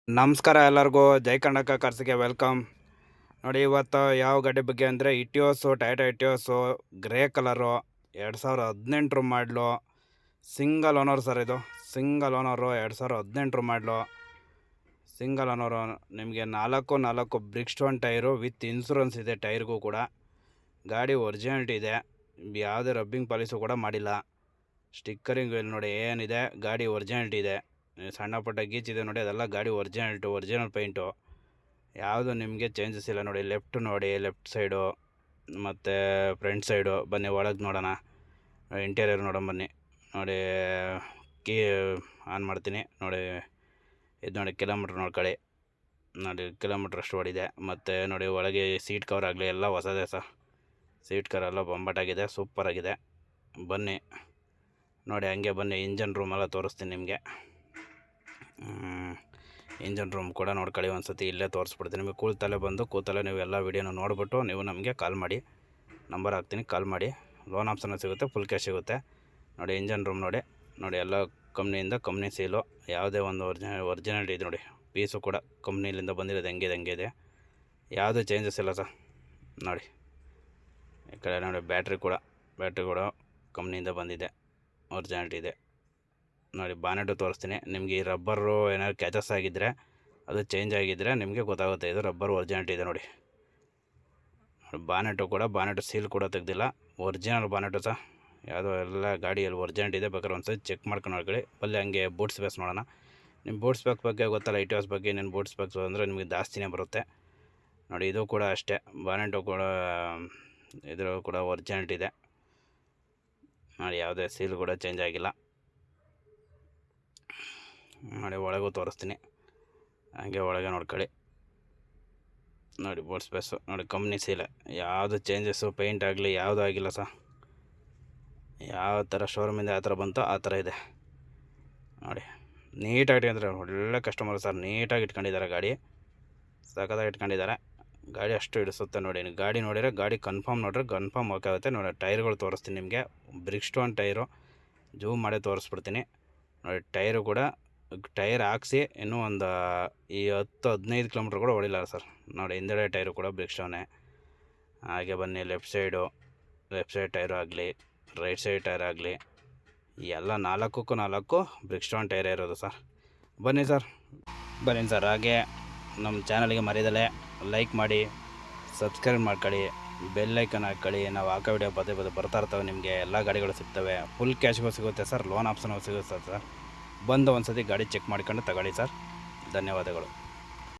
ನಮಸ್ಕಾರ ಎಲ್ಲರಿಗೂ. ಜೈ ಕರ್ನಾಟಕ ಕಾರ್ಸ್ಗೆ ವೆಲ್ಕಮ್. ನೋಡಿ ಇವತ್ತು ಯಾವ ಗಾಡಿ ಬಗ್ಗೆ ಅಂದರೆ Etios, Toyota Etios grey colour 2018 ಮಾಡಲು ಸಿಂಗಲ್ ಓನರ್ ಸರ್. ಇದು ಸಿಂಗಲ್ ಓನರು 2018 ಮಾಡಲು ಸಿಂಗಲ್ ಓನರು. ನಿಮಗೆ 4 Bridgestone tyre with insurance ಇದೆ. ಟೈರ್ಗೂ ಕೂಡ ಗಾಡಿ ಒರಿಜಿನಾಲಿಟಿ ಇದೆ. ಯಾವುದೇ ರಬ್ಬಿಂಗ್ ಪಾಲಿಸು ಕೂಡ ಮಾಡಿಲ್ಲ. ಸ್ಟಿಕ್ಕರಿಂಗ್ ಇಲ್ಲಿ ನೋಡಿ ಏನಿದೆ, ಗಾಡಿ ಒರಿಜಿನಾಲಿಟಿ ಇದೆ. ಸಣ್ಣ ಪುಟ್ಟ ಗೀಚಿದೆ ನೋಡಿ, ಅದೆಲ್ಲ ಗಾಡಿ ಒರಿಜಿನಲ್ ಪೇಂಟು. ಯಾವುದು ನಿಮಗೆ ಚೇಂಜಸ್ ಇಲ್ಲ ನೋಡಿ. ಲೆಫ್ಟ್ ಸೈಡು ಮತ್ತು ಫ್ರಂಟ್ ಸೈಡು. ಬನ್ನಿ ಒಳಗೆ ನೋಡೋಣ, ಇಂಟೀರಿಯರ್ ನೋಡೋಣ ಬನ್ನಿ. ನೋಡಿ ಕೀ ಆನ್ ಮಾಡ್ತೀನಿ ನೋಡಿ. ಇದು ನೋಡಿ ಕಿಲೋಮೀಟ್ರ್ ನೋಡ್ಕೊಳ್ಳಿ. ನೋಡಿ ಕಿಲೋಮೀಟ್ರ್ ಅಷ್ಟು ಓಡಿದೆ. ಮತ್ತು ನೋಡಿ ಒಳಗೆ ಸೀಟ್ ಕವರ್ ಆಗಲಿ ಎಲ್ಲ ಹೊಸದೇ ಸರ್. ಸೀಟ್ ಕವರ್ ಎಲ್ಲ ಬೊಂಬಾಟಾಗಿದೆ, ಸೂಪರಾಗಿದೆ. ಬನ್ನಿ ನೋಡಿ, ಹಂಗೆ ಬನ್ನಿ ಇಂಜನ್ ರೂಮ್ ಎಲ್ಲ ತೋರಿಸ್ತೀನಿ ನಿಮಗೆ. ಇಂಜನ್ ರೂಮ್ ಕೂಡ ನೋಡ್ಕೊಳ್ಳಿ ಒಂದು ಸತಿ. ಇಲ್ಲೇ ತೋರಿಸ್ಬಿಡ್ತೀನಿ ನಿಮಗೆ. ಕೂತಲ್ಲೇ ನೀವು ಎಲ್ಲ ವೀಡಿಯೋನ ನೋಡಿಬಿಟ್ಟು ನೀವು ನಮಗೆ ಕಾಲ್ ಮಾಡಿ. ನಂಬರ್ ಹಾಕ್ತೀನಿ, ಕಾಲ್ ಮಾಡಿ. ಲೋನ್ ಆಪ್ಷನ್ ಸಿಗುತ್ತೆ, ಫುಲ್ ಕ್ಯಾಶ್ ಸಿಗುತ್ತೆ. ನೋಡಿ ಇಂಜನ್ ರೂಮ್ ನೋಡಿ ಎಲ್ಲ ಕಂಪ್ನಿ ಸೀಲು. ಯಾವುದೇ ಒಂದು ಒರಿಜಿನಾಲಿಟಿ ಇದೆ ನೋಡಿ. ಪೀಸು ಕೂಡ ಕಂಪ್ನಿಲಿಂದ ಬಂದಿರೋದು ಹೆಂಗೆ ಇದೆ. ಯಾವುದೇ ಚೇಂಜಸ್ ಇಲ್ಲ ಸರ್. ನೋಡಿ ಈ ಕಡೆ ನೋಡಿ ಬ್ಯಾಟ್ರಿ ಕೂಡ ಕಂಪ್ನಿಯಿಂದ ಬಂದಿದೆ, ಒರಿಜಿನಾಲಿಟಿ ಇದೆ. ನೋಡಿ ಬಾನೆಟು ತೋರಿಸ್ತೀನಿ ನಿಮಗೆ. ಈ ರಬ್ಬರು ಏನಾದ್ರು ಕ್ಯಾಚಸ್ ಆಗಿದ್ದರೆ, ಅದು ಚೇಂಜ್ ಆಗಿದ್ದರೆ ನಿಮಗೆ ಗೊತ್ತಾಗುತ್ತೆ. ಇದು ರಬ್ಬರ್ ಒರಿಜಿನಾಲಿಟಿ ಇದೆ ನೋಡಿ. ಬಾನೆಟು ಸೀಲ್ ಕೂಡ ತೆಗೆದಿಲ್ಲ, ಒರಿಜಿನಲ್ ಬಾನೆಟು ಸಹ. ಯಾವುದೋ ಎಲ್ಲ ಗಾಡಿಯಲ್ಲಿ ಒರಿಜಿನಾಲಿಟಿ ಇದೆ. ಬೇಕಾದ್ರೆ ಒಂದು ಸತಿ ಚೆಕ್ ಮಾಡ್ಕೊಂಡು ನೋಡ್ಕೊಳ್ಳಿ. ಬಲ್ಲಿ ಹಂಗೆ ಬೂಟ್ ಸ್ಪೇಸ್ ನೋಡೋಣ. ನಿಮ್ಮ ಬೂಟ್ ಸ್ಪೇಕ್ ಬಗ್ಗೆ ಗೊತ್ತಲ್ಲ, ಇಟಿಯೋಸ್ ಬಗ್ಗೆ. ಇನ್ನೇನು ಬೂಟ್ ಸ್ಪೇಕ್ಸ್ ಅಂದರೆ ನಿಮಗೆ ಜಾಸ್ತಿನೇ ಬರುತ್ತೆ ನೋಡಿ. ಇದು ಕೂಡ ಅಷ್ಟೇ, ಬಾನೆಟು ಕೂಡ ಇದ್ರ ಕೂಡ ಒರಿಜಿನಾಲಿಟಿ ಇದೆ ನೋಡಿ. ಯಾವುದೇ ಸೀಲ್ ಕೂಡ ಚೇಂಜ್ ಆಗಿಲ್ಲ ನೋಡಿ. ಒಳಗೂ ತೋರಿಸ್ತೀನಿ, ಹಾಗೆ ಒಳಗೆ ನೋಡ್ಕೊಳ್ಳಿ. ನೋಡಿ ಬೋಟ್ ಸ್ಪೇಸು ನೋಡಿ, ಕಂಪ್ನಿ ಸೀಲೆ. ಯಾವುದು ಚೇಂಜಸ್ಸು ಪೇಂಟ್ ಆಗಲಿ ಯಾವುದೂ ಆಗಿಲ್ಲ ಸರ್. ಯಾವ ಥರ ಶೋರೂಮಿಂದ ಯಾವ ಥರ ಬಂತೋ ಆ ಥರ ಇದೆ ನೋಡಿ. ನೀಟಾಗಿ ಅಂದರೆ ಒಳ್ಳೆ ಕಸ್ಟಮರ್ ಸರ್. ನೀಟಾಗಿ ಇಟ್ಕೊಂಡಿದ್ದಾರೆ ಗಾಡಿ, ಸಖತ್ತಾಗಿ ಇಟ್ಕೊಂಡಿದ್ದಾರೆ. ಗಾಡಿ ಅಷ್ಟು ಹಿಡಿಸುತ್ತೆ ನೋಡಿ. ಗಾಡಿ ನೋಡಿದರೆ ಗಾಡಿ ಕನ್ಫರ್ಮ್ ಓಕೆ ಆಗುತ್ತೆ ನೋಡಿ. ಟೈರ್ಗಳು ತೋರಿಸ್ತೀನಿ ನಿಮಗೆ. ಬ್ರಿಕ್ ಸ್ಟೋನ್ ಟೈರು ಜೂಮ್ ಮಾಡಿ ತೋರಿಸ್ಬಿಡ್ತೀನಿ ನೋಡಿ. ಟೈರ್ ಹಾಕ್ಸಿ ಇನ್ನೂ ಒಂದು ಈ 10-15 ಕಿಲೋಮೀಟ್ರ್ ಕೂಡ ಓಡಿಲ್ಲ ಸರ್ ನೋಡಿ. ಹಿಂದೆಡೆ ಟೈರು ಕೂಡ ಬ್ರಿಕ್ ಸ್ಟೋನೇ. ಹಾಗೆ ಬನ್ನಿ, ಲೆಫ್ಟ್ ಸೈಡ್ ಟೈರು ಆಗಲಿ, ರೈಟ್ ಸೈಡ್ ಟೈರ್ ಆಗಲಿ, ಎಲ್ಲ 4 ಬ್ರಿಕ್ ಸ್ಟೋನ್ ಟೈರೇ ಇರೋದು ಸರ್. ಬನ್ನಿ ಸರ್. ಹಾಗೆ ನಮ್ಮ ಚಾನಲ್ಗೆ ಮರೆಯದಲ್ಲೇ ಲೈಕ್ ಮಾಡಿ, ಸಬ್ಸ್ಕ್ರೈಬ್ ಮಾಡ್ಕೊಳ್ಳಿ, ಬೆಲ್ ಐಕನ್ ಹಾಕ್ಕೊಳ್ಳಿ. ನಾವು ಹಾಕೋ ವಿಡಿಯೋ ಪದೇ ಬರ್ತಾ ಇರ್ತವೆ. ನಿಮಗೆ ಎಲ್ಲ ಗಾಡಿಗಳು ಸಿಗ್ತವೆ. ಫುಲ್ ಕ್ಯಾಶ್ಗೂ ಸಿಗುತ್ತೆ ಸರ್, ಲೋನ್ ಆಪ್ಷನ್ಗೂ ಸಿಗುತ್ತೆ ಸರ್. ಬಂದು ಒಂದು ಸತಿ ಗಾಡಿ ಚೆಕ್ ಮಾಡ್ಕೊಂಡು ತಗೊಳ್ಳಿ ಸರ್. ಧನ್ಯವಾದಗಳು.